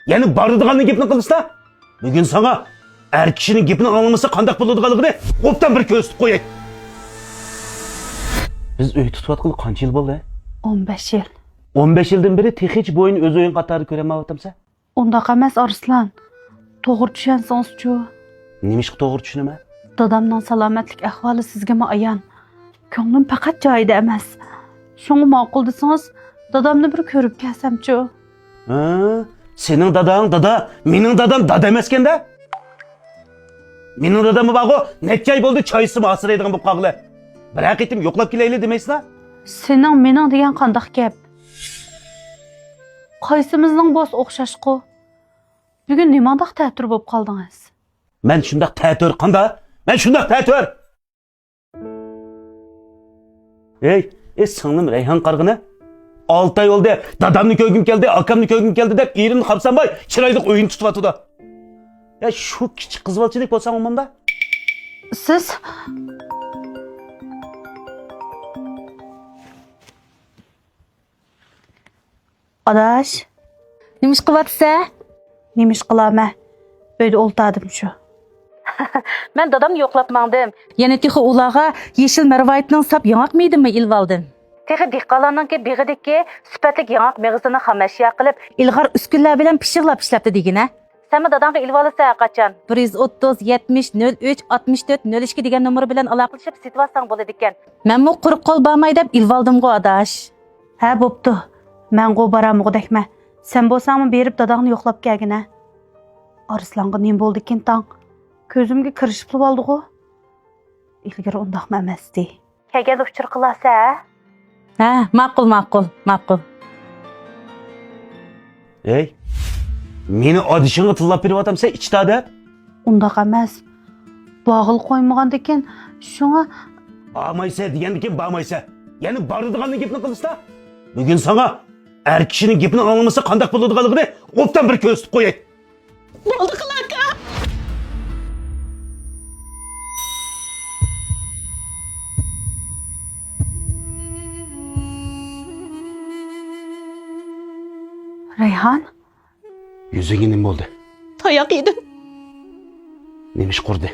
Yani barıdığanın gepini kılışta. Bugün sana er kişinin gepini anlaması kandak bulduğunu optan bir köstüp koyay. Biz öy tutuvatqılı qancha yıl bo'ldi? 15 yıl. 15 yıldan beri hiç bu oyun öz oyun qatarı ko'ramayotamsa? Undaq emas Arslan. To'g'ri tushunsangiz-chu. Nemişki to'g'ri tushunaman? Dadamning salomatlik ahvoli sizga ayon. Ko'nglim faqat joyida emas. Shunga ma'qul desangiz, dadamni bir ko'rib kelsam-chu. Ha, sening dadang dada, mening dadam dada emaskanda? Mening dadam baqo, necha oy bo'ldi choysimi asraydigan bo'lib qoldi. Bir haqiqatim yo'qlab kelayli demaysiz-la? Sening mening degan qandoq gap? Qaysimizning bo'z o'xshashqu? Bugun nimandaq ta'tir bo'lib qoldingiz? Men shundaq ta'tir qanda? Men shundaq ta'tir. Ey singlim Rayhon qarg'ini. 6 ay oldu. Dadamni ko'rgim keldi, akamni ko'rgim keldi deb erimni qapsanmay, chiroyli o'yin tutyapti. Ya shu kichik qizbalchilik bo'lsang umumda. Siz Adaş, Nimish qilyapsa? nemish qilama? Uyda o'ltadim shu. Men dadamni yo'qlab mangdim. Yana texi ularga yeshil marvaytning sap yangoq meydimi ilib oldim. Texi dehqonlarninki beg'idiki sifatli yangoq meg'izini xamashya qilib, ilg'or uskunlar bilan pishiqlab ishlabdi degina. Sen dadamga ilib olsa qachon? 130 70 03 64 02 degan nomer bilan aloqalashib setvatsang bo'ladi ekan. Men mu quruq qo'l bormay deb ilib oldim-ku adash. Ha, bo'pti. Men go baramug'dakma. Sen bo'lsangmi berib dadangni yo'qlab kelgina. Arslonga nim bo'ldi ekan tang. Ko'zimga kirishib oldi-ku. Ilgari undaqmi emasdi. Kelganda uchur qilasa? Ha, ma'qul. Ey, meni odishingga tillab beryaptamsa ichda deb. Undaq emas. Bog'il qo'ymagan ekan, shunga Bağmaysa degandikin bağmaysa. Yani barıdığanın gepini kılışta. Bugün sana er kişinin gepini anlaması kandak bulduğunu optan bir köstüp koyay. Bo'ldi qilaka. Rayhon, Yüzüge nima bo'ldi? Tayoq yedim. Nemish qurdi?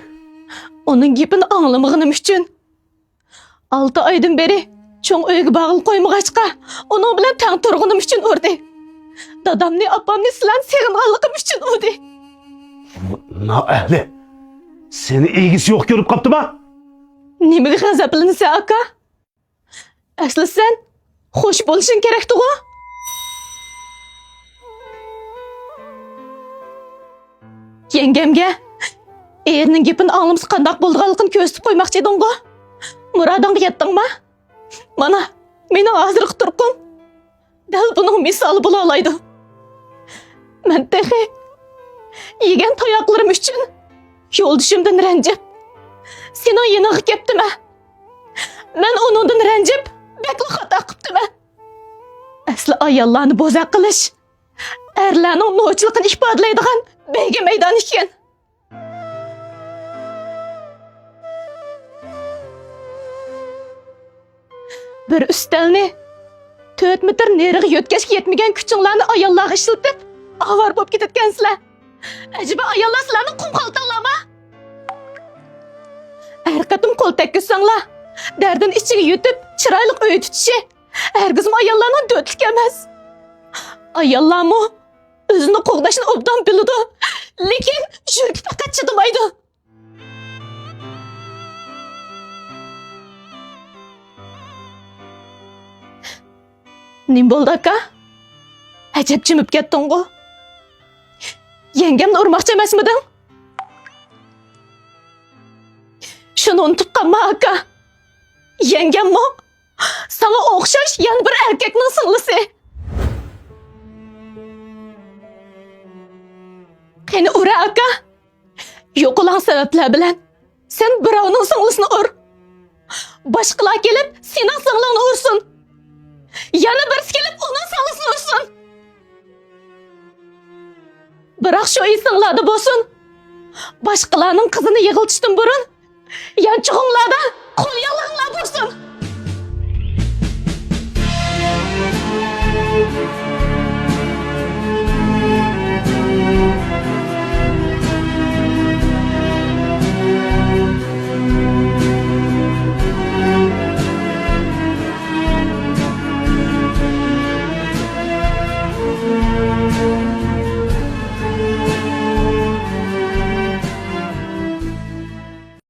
Onun gepini anlamag'anim uchun 6 oydan beri cho'ng uyga bog'il qo'ymag'achqa, uning bilan tang turg'anim uchun urdi. Dadamni, opamni sizlarni seg'inganligim uchun urdi. Naahli. Seni ilgisi yo'q ko'rib qopdimi? Nimaga g'azablansan aka? Asli sen xush bo'lishing kerak-ku. Yengemga erning gapini anglamsa qandoq bo'lganligini ko'rsatib qo'ymoqchi eding-ku. Murodingga yetdingmi? Mana, meni hozirgi turqim dal buning misoli bo'la oladi. Men tehi yegan tayoqlarim uchun yo'ldishimdan ranjib seni yeniga kelibdim. Men uningdan ranjib bekli xato qilibdim. Asli ayollarni bo'zaq qilish erlarning no'chiligini ifodalaydigan beyga maydon ekan. Bir ustalni 4 metr neriga yo'tkashga yetmagan kuchinglarni ayollarga ishlatib, avar bo'lib ketayotgansizlar. Ajiba ayollar sizlarni qum qaltanglarmi? Har qatim qo'l tekkizsanglar, dardin ichiga yutib, chiroyli uy tutishi hargizmi ayollarning do'tlik emas. Ayollarmi o'zini qo'g'dashni obdan biladi, lekin yuragi faqat chidamaydi. Nim bo'ldi aka? Ajab jimib ketding-ku. Yengemni urmoqchi emasmiding? Shuni unutib qolma aka. Yengemmi? Sana o'xshash yana bir erkakning singlisi. Qani ura aka? Yo'qolan sabablar bilan sen birovning singlisini ur. Boshqalar kelib sening singlingni ursin. Yana birisi kelib uning singlisini ursin. Biroq shu esinglarda bo'lsin. Boshqalarning qizini yig'iltishdan burun yanchig'inglarda qo'l yog'inglar bo'lsin.